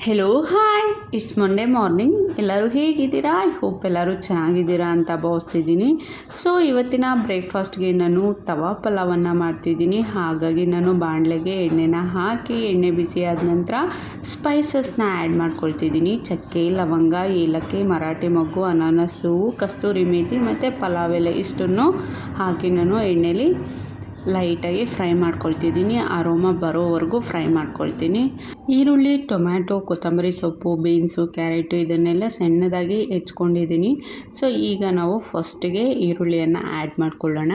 Hello hi, it's Monday morning. ಎಲ್ಲರೂ ಹೇಗಿದ್ದೀರಾ? I hope ಎಲ್ಲರೂ ಚೆನ್ನಾಗಿದ್ದೀರಾ ಅಂತ ಭಾವಿಸ್ತಿದ್ದೀನಿ. ಸೊ ಇವತ್ತಿನ ಬ್ರೇಕ್ಫಾಸ್ಟ್ಗೆ ನಾನು ತವಾ ಪಲಾವನ್ನು ಮಾಡ್ತಿದ್ದೀನಿ. ಹಾಗಾಗಿ ನಾನು ಬಾಣಲೆಗೆ ಎಣ್ಣೆನ ಹಾಕಿ ಎಣ್ಣೆ ಬಿಸಿ ಆದ ನಂತರ ಸ್ಪೈಸಸ್ನ ಆ್ಯಡ್ ಮಾಡ್ಕೊಳ್ತಿದ್ದೀನಿ. ಚಕ್ಕೆ, ಲವಂಗ, ಏಲಕ್ಕಿ, ಮರಾಠಿ ಮೊಗ್ಗು, ಅನಾನಸು, ಕಸ್ತೂರಿ ಮೇಥಿ ಮತ್ತು ಪಲಾವ್ ಎಲೆ ಇಷ್ಟನ್ನು ಹಾಕಿ ನಾನು ಎಣ್ಣೆಲಿ ಲೈಟಾಗಿ ಫ್ರೈ ಮಾಡ್ಕೊಳ್ತಿದ್ದೀನಿ. ಅರೋಮಾ ಬರೋವರೆಗೂ ಫ್ರೈ ಮಾಡ್ಕೊಳ್ತೀನಿ. ಈರುಳ್ಳಿ, ಟೊಮ್ಯಾಟೊ, ಕೊತ್ತಂಬರಿ ಸೊಪ್ಪು, ಬೀನ್ಸು, ಕ್ಯಾರೆಟು ಇದನ್ನೆಲ್ಲ ಸಣ್ಣದಾಗಿ ಹೆಚ್ಕೊಂಡಿದ್ದೀನಿ. ಸೊ ಈಗ ನಾವು ಫಸ್ಟಿಗೆ ಈರುಳ್ಳಿಯನ್ನು ಆ್ಯಡ್ ಮಾಡ್ಕೊಳ್ಳೋಣ.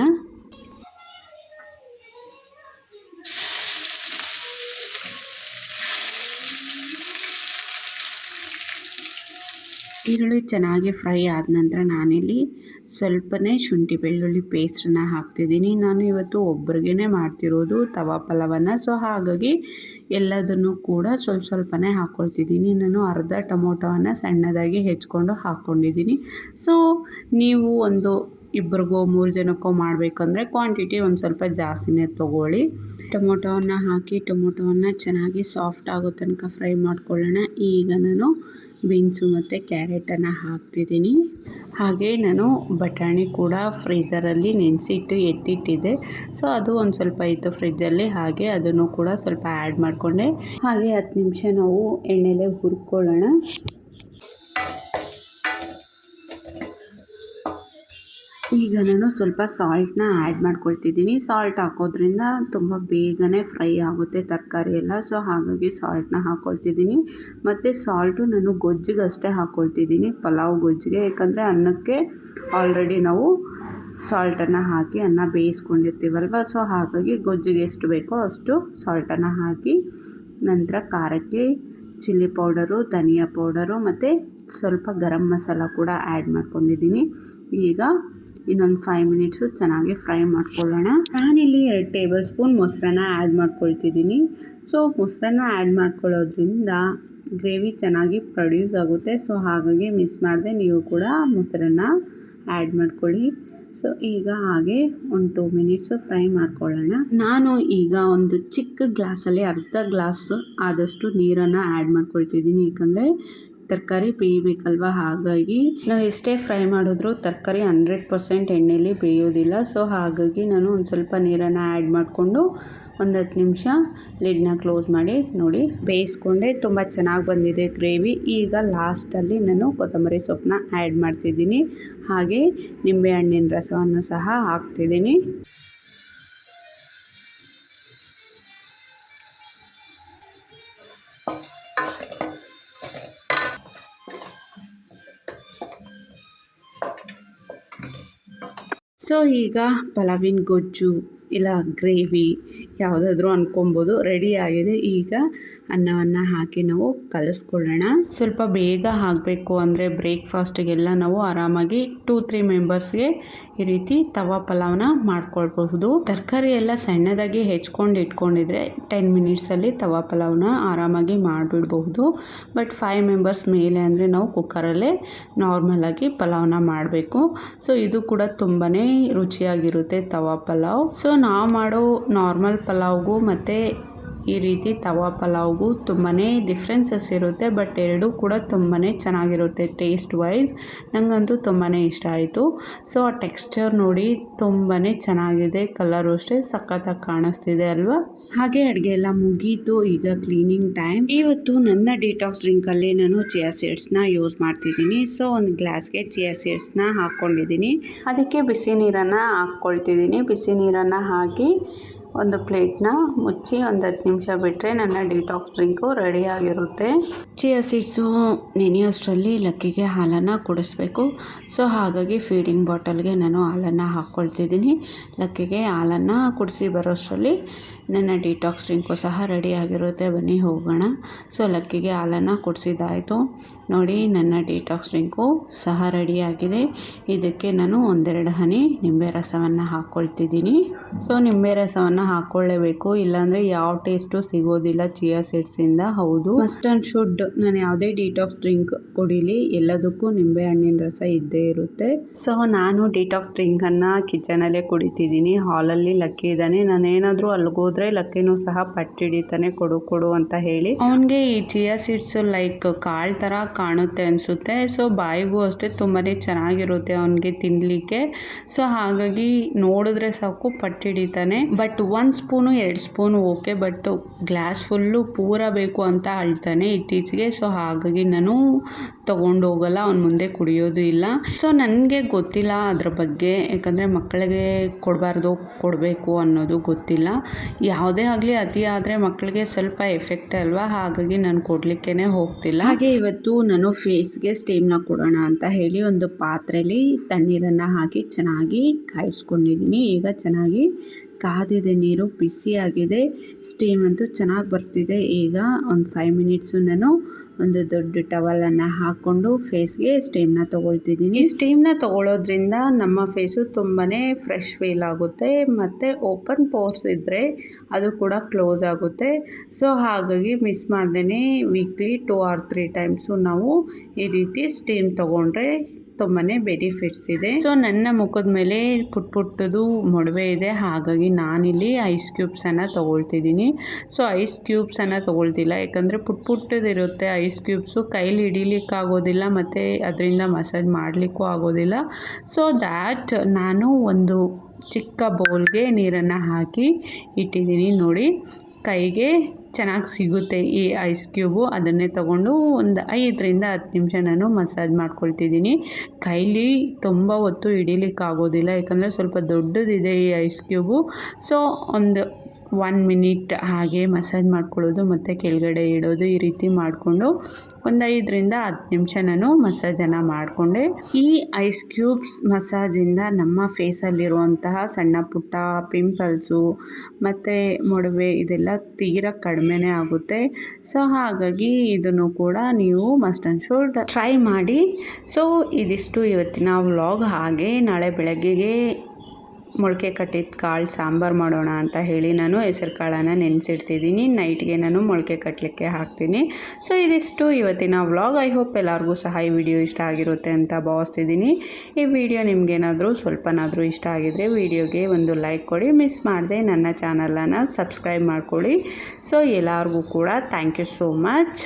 ಈರುಳ್ಳಿ ಚೆನ್ನಾಗಿ ಫ್ರೈ ಆದ ನಂತರ ನಾನಿಲ್ಲಿ ಸ್ವಲ್ಪನೇ ಶುಂಠಿ ಬೆಳ್ಳುಳ್ಳಿ ಪೇಸ್ಟನ್ನು ಹಾಕ್ತಿದ್ದೀನಿ. ನಾನು ಇವತ್ತು ಒಬ್ರಿಗೇ ಮಾಡ್ತಿರೋದು ತವಾ ಪಲಾವನ್ನು. ಸೊ ಹಾಗಾಗಿ ಎಲ್ಲದನ್ನು ಕೂಡ ಸ್ವಲ್ಪನೇ ಹಾಕ್ಕೊಳ್ತಿದ್ದೀನಿ. ನಾನು ಅರ್ಧ ಟೊಮೊಟೊವನ್ನು ಸಣ್ಣದಾಗಿ ಹೆಚ್ಕೊಂಡು ಹಾಕ್ಕೊಂಡಿದ್ದೀನಿ. ಸೊ ನೀವು ಒಂದು ಇಬ್ಬರಿಗೋ 3 ಜನಕ್ಕೋ ಮಾಡಬೇಕಂದ್ರೆ ಕ್ವಾಂಟಿಟಿ ಒಂದು ಸ್ವಲ್ಪ ಜಾಸ್ತಿನೇ ತೊಗೊಳ್ಳಿ. ಟೊಮೊಟೊವನ್ನು ಹಾಕಿ ಟೊಮೊಟೊವನ್ನು ಚೆನ್ನಾಗಿ ಸಾಫ್ಟ್ ಆಗೋ ತನಕ ಫ್ರೈ ಮಾಡ್ಕೊಳ್ಳೋಣ. ಈಗ ನಾನು ಬೀನ್ಸು ಮತ್ತು ಕ್ಯಾರೆಟನ್ನು ಹಾಕ್ತಿದ್ದೀನಿ. ಹಾಗೆ ನಾನು ಬಟಾಣಿ ಕೂಡ ಫ್ರೀಝರಲ್ಲಿ ನೆನೆಸಿಟ್ಟು ಎತ್ತಿಟ್ಟಿದ್ದೆ. ಸೊ ಅದು ಒಂದು ಸ್ವಲ್ಪ ಇತ್ತು ಫ್ರಿಜ್ಜಲ್ಲಿ. ಹಾಗೆ ಅದನ್ನು ಕೂಡ ಸ್ವಲ್ಪ ಆ್ಯಡ್ ಮಾಡಿಕೊಂಡೆ. ಹಾಗೆ 10 ನಿಮಿಷ ನಾವು ಎಣ್ಣೆಲೆ ಹುರ್ಕೊಳ್ಳೋಣ. ಈಗ ನಾನು ಸ್ವಲ್ಪ ಸಾಲ್ಟನ್ನ ಆ್ಯಡ್ ಮಾಡ್ಕೊಳ್ತಿದ್ದೀನಿ. ಸಾಲ್ಟ್ ಹಾಕೋದ್ರಿಂದ ತುಂಬ ಬೇಗನೆ ಫ್ರೈ ಆಗುತ್ತೆ ತರಕಾರಿ ಎಲ್ಲ. ಸೊ ಹಾಗಾಗಿ ಸಾಲ್ಟನ್ನ ಹಾಕ್ಕೊಳ್ತಿದ್ದೀನಿ. ಮತ್ತು ಸಾಲ್ಟು ನಾನು ಗೊಜ್ಜಿಗೆ ಅಷ್ಟೇ ಹಾಕ್ಕೊಳ್ತಿದ್ದೀನಿ, ಪಲಾವ್ ಗೊಜ್ಜಿಗೆ. ಯಾಕಂದರೆ ಅನ್ನಕ್ಕೆ ಆಲ್ರೆಡಿ ನಾವು ಸಾಲ್ಟನ್ನು ಹಾಕಿ ಅನ್ನ ಬೇಯಿಸ್ಕೊಂಡಿರ್ತೀವಲ್ವ. ಸೊ ಹಾಗಾಗಿ ಗೊಜ್ಜಿಗೆ ಎಷ್ಟು ಬೇಕೋ ಅಷ್ಟು ಸಾಲ್ಟನ್ನು ಹಾಕಿ ನಂತರ ಖಾರಕ್ಕೆ ಚಿಲ್ಲಿ ಪೌಡರು, ಧನಿಯಾ ಪೌಡರು ಮತ್ತು ಸ್ವಲ್ಪ ಗರಂ ಮಸಾಲ ಕೂಡ ಆ್ಯಡ್ ಮಾಡ್ಕೊಂಡಿದ್ದೀನಿ. ಈಗ ಇನ್ನೊಂದು 5 ಮಿನಿಟ್ಸು ಚೆನ್ನಾಗಿ ಫ್ರೈ ಮಾಡ್ಕೊಳ್ಳೋಣ. ನಾನಿಲ್ಲಿ 2 ಟೇಬಲ್ ಸ್ಪೂನ್ ಮೊಸರನ್ನ ಆ್ಯಡ್ ಮಾಡ್ಕೊಳ್ತಿದ್ದೀನಿ. ಸೊ ಮೊಸರನ್ನ ಆ್ಯಡ್ ಮಾಡ್ಕೊಳ್ಳೋದ್ರಿಂದ ಗ್ರೇವಿ ಚೆನ್ನಾಗಿ ಪ್ರೊಡ್ಯೂಸ್ ಆಗುತ್ತೆ. ಸೊ ಹಾಗಾಗಿ ಮಿಸ್ ಮಾಡದೆ ನೀವು ಕೂಡ ಮೊಸರನ್ನ ಆ್ಯಡ್ ಮಾಡ್ಕೊಳ್ಳಿ. ಸೊ ಈಗ ಹಾಗೆ ಒಂದು 2 ಮಿನಿಟ್ಸು ಫ್ರೈ ಮಾಡ್ಕೊಳ್ಳೋಣ. ನಾನು ಈಗ ಒಂದು ಚಿಕ್ಕ ಗ್ಲಾಸಲ್ಲಿ ಅರ್ಧ ಗ್ಲಾಸ್ ಆದಷ್ಟು ನೀರನ್ನು ಆ್ಯಡ್ ಮಾಡ್ಕೊಳ್ತಿದ್ದೀನಿ. ಯಾಕಂದರೆ ತರಕಾರಿ ಬೇಯಬೇಕಲ್ವ. ಹಾಗಾಗಿ ನಾವು ಎಷ್ಟೇ ಫ್ರೈ ಮಾಡಿದ್ರೂ ತರಕಾರಿ 100% ಎಣ್ಣೆಯಲ್ಲಿ ಬೇಯೋದಿಲ್ಲ. ಸೊ ಹಾಗಾಗಿ ನಾನು ಒಂದು ಸ್ವಲ್ಪ ನೀರನ್ನು ಆ್ಯಡ್ ಮಾಡಿಕೊಂಡು ಒಂದು 10 ನಿಮಿಷ ಲಿಡ್ನ ಕ್ಲೋಸ್ ಮಾಡಿ ನೋಡಿ ಬೇಯಿಸ್ಕೊಂಡೆ. ತುಂಬ ಚೆನ್ನಾಗಿ ಬಂದಿದೆ ಗ್ರೇವಿ. ಈಗ ಲಾಸ್ಟಲ್ಲಿ ನಾನು ಕೊತ್ತಂಬರಿ ಸೊಪ್ಪನ್ನ ಆ್ಯಡ್ ಮಾಡ್ತಿದ್ದೀನಿ. ಹಾಗೆ ನಿಂಬೆಹಣ್ಣಿನ ರಸವನ್ನು ಸಹ ಹಾಕ್ತಿದ್ದೀನಿ. ಸೊ ಈಗ ಪಲಾವಿನ ಗೊಜ್ಜು ಇಲ್ಲ ಗ್ರೇವಿ ಯಾವುದಾದ್ರೂ ಅಂದ್ಕೊಬೋದು, ರೆಡಿ ಆಗಿದೆ. ಈಗ ಅನ್ನವನ್ನು ಹಾಕಿ ನಾವು ಕಲಿಸ್ಕೊಳ್ಳೋಣ. ಸ್ವಲ್ಪ ಬೇಗ ಆಗಬೇಕು ಅಂದರೆ ಬ್ರೇಕ್ಫಾಸ್ಟಿಗೆಲ್ಲ ನಾವು ಆರಾಮಾಗಿ 2-3 ಮೆಂಬರ್ಸ್ಗೆ ಈ ರೀತಿ ತವಾ ಪಲಾವ್ನ ಮಾಡ್ಕೊಳ್ಬಹುದು. ತರಕಾರಿ ಎಲ್ಲ ಸಣ್ಣದಾಗಿ ಹೆಚ್ಕೊಂಡು ಇಟ್ಕೊಂಡಿದ್ರೆ 10 ಮಿನಿಟ್ಸಲ್ಲಿ ತವಾ ಪಲಾವ್ನ ಆರಾಮಾಗಿ ಮಾಡಿಬಿಡ್ಬಹುದು. ಬಟ್ 5 ಮೆಂಬರ್ಸ್ ಮೇಲೆ ಅಂದರೆ ನಾವು ಕುಕ್ಕರಲ್ಲೇ ನಾರ್ಮಲಾಗಿ ಪಲಾವ್ನ ಮಾಡಬೇಕು. ಸೊ ಇದು ಕೂಡ ತುಂಬಾ ರುಚಿಯಾಗಿರುತ್ತೆ ತವಾ ಪಲಾವ್. ಸೊ ನಾವು ಮಾಡೋ ನಾರ್ಮಲ್ ಪಲಾವ್ಗೂ ಮತ್ತು ಈ ರೀತಿ ತವಾ ಪಲಾವ್ಗೂ ತುಂಬಾ ಡಿಫ್ರೆನ್ಸಸ್ ಇರುತ್ತೆ. ಬಟ್ ಎರಡೂ ಕೂಡ ತುಂಬಾ ಚೆನ್ನಾಗಿರುತ್ತೆ ಟೇಸ್ಟ್ ವೈಸ್. ನನಗಂತೂ ತುಂಬಾ ಇಷ್ಟ ಆಯಿತು. ಸೊ ಆ ಟೆಕ್ಸ್ಚರ್ ನೋಡಿ ತುಂಬಾ ಚೆನ್ನಾಗಿದೆ. ಕಲರು ಅಷ್ಟೇ ಸಖತ್ತಾಗಿ ಕಾಣಿಸ್ತಿದೆ ಅಲ್ವಾ. ಹಾಗೆ ಅಡುಗೆ ಎಲ್ಲ ಮುಗೀತು. ಈಗ ಕ್ಲೀನಿಂಗ್ ಟೈಮ್. ಇವತ್ತು ನನ್ನ ಡಿಟಾಕ್ಸ್ ಡ್ರಿಂಕಲ್ಲಿ ನಾನು ಚಿಯಾ ಸೀಡ್ಸ್ನ ಯೂಸ್ ಮಾಡ್ತಿದ್ದೀನಿ. ಸೊ ಒಂದು ಗ್ಲಾಸ್ಗೆ ಚಿಯಾ ಸೀಡ್ಸ್ನ ಹಾಕ್ಕೊಂಡಿದ್ದೀನಿ. ಅದಕ್ಕೆ ಬಿಸಿ ನೀರನ್ನು ಹಾಕ್ಕೊಳ್ತಿದ್ದೀನಿ. ಬಿಸಿ ನೀರನ್ನು ಹಾಕಿ ಒಂದು ಪ್ಲೇಟ್ನ ಮುಚ್ಚಿ ಒಂದು 10 ನಿಮಿಷ ಬಿಟ್ಟರೆ ನನ್ನ ಡಿಟಾಕ್ಸ್ ಡ್ರಿಂಕು ರೆಡಿಯಾಗಿರುತ್ತೆ. ಚಿಯಾ ಸೀಡ್ಸು ನೆನೆಯೋಷ್ಟರಲ್ಲಿ ಲಕ್ಕಿಗೆ ಹಾಲನ್ನು ಕುಡಿಸ್ಬೇಕು. ಸೊ ಹಾಗಾಗಿ ಫೀಡಿಂಗ್ ಬಾಟಲ್ಗೆ ನಾನು ಹಾಲನ್ನು ಹಾಕ್ಕೊಳ್ತಿದ್ದೀನಿ. ಲಕ್ಕಿಗೆ ಹಾಲನ್ನು ಕುಡಿಸಿ ಬರೋಷ್ಟರಲ್ಲಿ ನನ್ನ ಡಿಟಾಕ್ಸ್ ಡ್ರಿಂಕು ಸಹ ರೆಡಿಯಾಗಿರುತ್ತೆ. ಬನ್ನಿ ಹೋಗೋಣ. ಸೊ ಲಕ್ಕಿಗೆ ಹಾಲನ್ನು ಕುಡಿಸಿದ್ದಾಯಿತು. ನೋಡಿ ನನ್ನ ಡಿಟಾಕ್ಸ್ ಡ್ರಿಂಕು ಸಹ ರೆಡಿಯಾಗಿದೆ. ಇದಕ್ಕೆ ನಾನು 1-2 ಹನಿ ನಿಂಬೆ ರಸವನ್ನು ಹಾಕ್ಕೊಳ್ತಿದ್ದೀನಿ. ಸೊ ನಿಂಬೆ ರಸವನ್ನು ಹಾಕ್ಕೊಳ್ಳೇಬೇಕು, ಇಲ್ಲಾಂದರೆ ಯಾವ ಟೇಸ್ಟು ಸಿಗೋದಿಲ್ಲ ಚಿಯಾ ಸೀಡ್ಸಿಂದ. ಹೌದು, ಮಸ್ಟ್ ಆ್ಯಂಡ್ ಶುಡ್ ನಾನು ಯಾವುದೇ ಡಿಟಾಕ್ಸ್ ಡ್ರಿಂಕ್ ಕುಡೀಲಿ ಎಲ್ಲದಕ್ಕೂ ನಿಂಬೆ ಹಣ್ಣಿನ ರಸ ಇದ್ದೇ ಇರುತ್ತೆ. ಸೊ ನಾನು ಡಿಟಾಕ್ಸ್ ಡ್ರಿಂಕನ್ನು ಕಿಚನಲ್ಲೇ ಕುಡಿತಿದ್ದೀನಿ. ಹಾಲಲ್ಲಿ ಲಕ್ಕಿ ಇದ್ದಾನೆ, ನಾನೇನಾದರೂ ಅಲ್ಲಿಗೋದ್ರೆ ಲಕ್ಕಿನೂ ಸಹ ಪಟ್ಟಿಡಿತಾನೆ ಕೊಡು ಅಂತ ಹೇಳಿ. ಅವನಿಗೆ ಈ ಚಿಯಾ ಸೀಡ್ಸ್ ಲೈಕ್ ಕಾಳು ಥರ ಕಾಣುತ್ತೆ ಅನಿಸುತ್ತೆ. ಸೊ ಬಾಯಿಗೂ ಅಷ್ಟೇ ತುಂಬಾ ಚೆನ್ನಾಗಿರುತ್ತೆ ಅವನಿಗೆ ತಿನ್ನಲಿಕ್ಕೆ. ಸೊ ಹಾಗಾಗಿ ನೋಡಿದ್ರೆ ಸಾಕು ಪಟ್ಟಿಡಿತಾನೆ. But 1 spoon 2 spoon okay, but glass full ಪೂರ ಬೇಕು ಅಂತ ಅಳ್ತಾನೆ ಇತ್ತೀಚೆಗೆ. ಸೊ ಹಾಗಾಗಿ ನಾನು ತೊಗೊಂಡು ಹೋಗಲ್ಲ, ಅವನ ಮುಂದೆ ಕುಡಿಯೋದು ಇಲ್ಲ. ಸೊ ನನಗೆ ಗೊತ್ತಿಲ್ಲ ಅದ್ರ ಬಗ್ಗೆ, ಯಾಕಂದರೆ ಮಕ್ಕಳಿಗೆ ಕೊಡಬೇಕು ಅನ್ನೋದು ಗೊತ್ತಿಲ್ಲ. ಯಾವುದೇ ಆಗಲಿ ಅತಿ ಆದರೆ ಮಕ್ಕಳಿಗೆ ಸ್ವಲ್ಪ ಎಫೆಕ್ಟ್ ಅಲ್ವಾ, ಹಾಗಾಗಿ ನಾನು ಕೊಡಲಿಕ್ಕೇ ಹೋಗ್ತಿಲ್ಲ. ಹಾಗೆ ಇವತ್ತು ನಾನು ಫೇಸ್ಗೆ ಸ್ಟೀಮ್ನ ಕೊಡೋಣ ಅಂತ ಹೇಳಿ ಒಂದು ಪಾತ್ರೆಯಲ್ಲಿ ತಣ್ಣೀರನ್ನು ಹಾಕಿ ಚೆನ್ನಾಗಿ ಕಾಯಿಸ್ಕೊಂಡಿದ್ದೀನಿ. ಈಗ ಚೆನ್ನಾಗಿ ಕಾದಿದೆ, ನೀರು ಬಿಸಿಯಾಗಿದೆ, ಸ್ಟೀಮ್ ಅಂತೂ ಚೆನ್ನಾಗಿ ಬರ್ತಿದೆ. ಈಗ ಒಂದು 5 ಮಿನಿಟ್ಸು ನಾನು ಒಂದು ದೊಡ್ಡ ಟವಲನ್ನು ಹಾಕ್ಕೊಂಡು ಫೇಸ್ಗೆ ಸ್ಟೀಮ್ನ ತೊಗೊಳ್ತಿದ್ದೀನಿ. ಸ್ಟೀಮ್ನ ತೊಗೊಳ್ಳೋದ್ರಿಂದ ನಮ್ಮ ಫೇಸು ತುಂಬಾ ಫ್ರೆಶ್ ಫೀಲ್ ಆಗುತ್ತೆ, ಮತ್ತು ಓಪನ್ ಪೋರ್ಸ್ ಇದ್ದರೆ ಅದು ಕೂಡ ಕ್ಲೋಸ್ ಆಗುತ್ತೆ. ಸೊ ಹಾಗಾಗಿ ಮಿಸ್ ಮಾಡ್ದೇ ವೀಕ್ಲಿ 2 or 3 ಟೈಮ್ಸು ನಾವು ಈ ರೀತಿ ಸ್ಟೀಮ್ ತೊಗೊಂಡ್ರೆ ತುಂಬಾ ಬೆನಿಫಿಟ್ಸ್ ಇದೆ. ಸೊ ನನ್ನ ಮುಖದ ಮೇಲೆ ಪುಟ್ಟದು ಮೊಡವೆ ಇದೆ, ಹಾಗಾಗಿ ನಾನಿಲ್ಲಿ ಐಸ್ ಕ್ಯೂಬ್ಸನ್ನು ತೊಗೊಳ್ತಿದ್ದೀನಿ. ಸೊ ಐಸ್ ಕ್ಯೂಬ್ಸನ್ನು ತೊಗೊಳ್ತಿಲ್ಲ, ಯಾಕಂದರೆ ಪುಟ್ಟದಿರುತ್ತೆ ಐಸ್ ಕ್ಯೂಬ್ಸು, ಕೈಲಿ ಹಿಡಿಲಿಕ್ಕಾಗೋದಿಲ್ಲ ಮತ್ತು ಅದರಿಂದ ಮಸಾಜ್ ಮಾಡಲಿಕ್ಕೂ ಆಗೋದಿಲ್ಲ. ಸೊ ದ್ಯಾಟ್ ನಾನು ಒಂದು ಚಿಕ್ಕ ಬೌಲ್ಗೆ ನೀರನ್ನು ಹಾಕಿ ಇಟ್ಟಿದ್ದೀನಿ. ನೋಡಿ, ಕೈಗೆ ಚೆನ್ನಾಗಿ ಸಿಗುತ್ತೆ ಈ ಐಸ್ ಕ್ಯೂಬು. ಅದನ್ನೇ ತೊಗೊಂಡು ಒಂದು 5ರಿಂದ 10 ನಿಮಿಷ ನಾನು ಮಸಾಜ್ ಮಾಡ್ಕೊಳ್ತಿದ್ದೀನಿ. ಕೈಲಿ ತುಂಬ ಹೊತ್ತು ಹಿಡಿಲಿಕ್ಕಾಗೋದಿಲ್ಲ, ಯಾಕಂದರೆ ಸ್ವಲ್ಪ ದೊಡ್ಡದಿದೆ ಈ ಐಸ್ ಕ್ಯೂಬು. ಸೊ ಒಂದು 1 ಮಿನಿಟ್ ಹಾಗೆ ಮಸಾಜ್ ಮಾಡ್ಕೊಳ್ಳೋದು ಮತ್ತು ಕೆಳಗಡೆ ಇಡೋದು, ಈ ರೀತಿ ಮಾಡಿಕೊಂಡು ಒಂದು 5ರಿಂದ 10 ನಿಮಿಷ ನಾನು ಮಸಾಜನ್ನು ಮಾಡಿಕೊಂಡೆ. ಈ ಐಸ್ ಕ್ಯೂಬ್ಸ್ ಮಸಾಜಿಂದ ನಮ್ಮ ಫೇಸಲ್ಲಿರುವಂತಹ ಸಣ್ಣ ಪುಟ್ಟ ಪಿಂಪಲ್ಸು ಮತ್ತು ಮೊಡವೆ ಇದೆಲ್ಲ ತೀರಾ ಕಡಿಮೆನೇ ಆಗುತ್ತೆ. ಸೊ ಹಾಗಾಗಿ ಇದನ್ನು ಕೂಡ ನೀವು ಮಸ್ಟ್ ಆ್ಯಂಡ್ ಶುಡ್ ಟ್ರೈ ಮಾಡಿ. ಸೊ ಇದಿಷ್ಟು ಇವತ್ತಿನ ವ್ಲಾಗ್. ಹಾಗೆ ನಾಳೆ ಬೆಳಗ್ಗೆಗೆ ಮೊಳಕೆ ಕಟ್ಟಿದ ಕಾಳು ಸಾಂಬಾರು ಮಾಡೋಣ ಅಂತ ಹೇಳಿ ನಾನು ಹೆಸರು ಕಾಳನ್ನು ನೆನೆಸಿಡ್ತಿದ್ದೀನಿ. ನೈಟ್ಗೆ ನಾನು ಮೊಳಕೆ ಕಟ್ಟಲಿಕ್ಕೆ ಹಾಕ್ತೀನಿ. ಸೊ ಇದಿಷ್ಟು ಇವತ್ತಿನ ವ್ಲಾಗ್. ಐ ಹೋಪ್ ಎಲ್ಲರಿಗೂ ಸಹ ಈ ವಿಡಿಯೋ ಇಷ್ಟ ಆಗಿರುತ್ತೆ ಅಂತ ಭಾವಿಸ್ತಿದ್ದೀನಿ. ಈ ವಿಡಿಯೋ ನಿಮಗೇನಾದರೂ ಸ್ವಲ್ಪನಾದರೂ ಇಷ್ಟ ಆಗಿದರೆ ವಿಡಿಯೋಗೆ ಒಂದು ಲೈಕ್ ಕೊಡಿ, ಮಿಸ್ ಮಾಡದೆ ನನ್ನ ಚಾನಲನ್ನು ಸಬ್ಸ್ಕ್ರೈಬ್ ಮಾಡ್ಕೊಳ್ಳಿ. ಸೊ ಎಲ್ಲರಿಗೂ ಕೂಡ ಥ್ಯಾಂಕ್ ಯು ಸೋ ಮಚ್.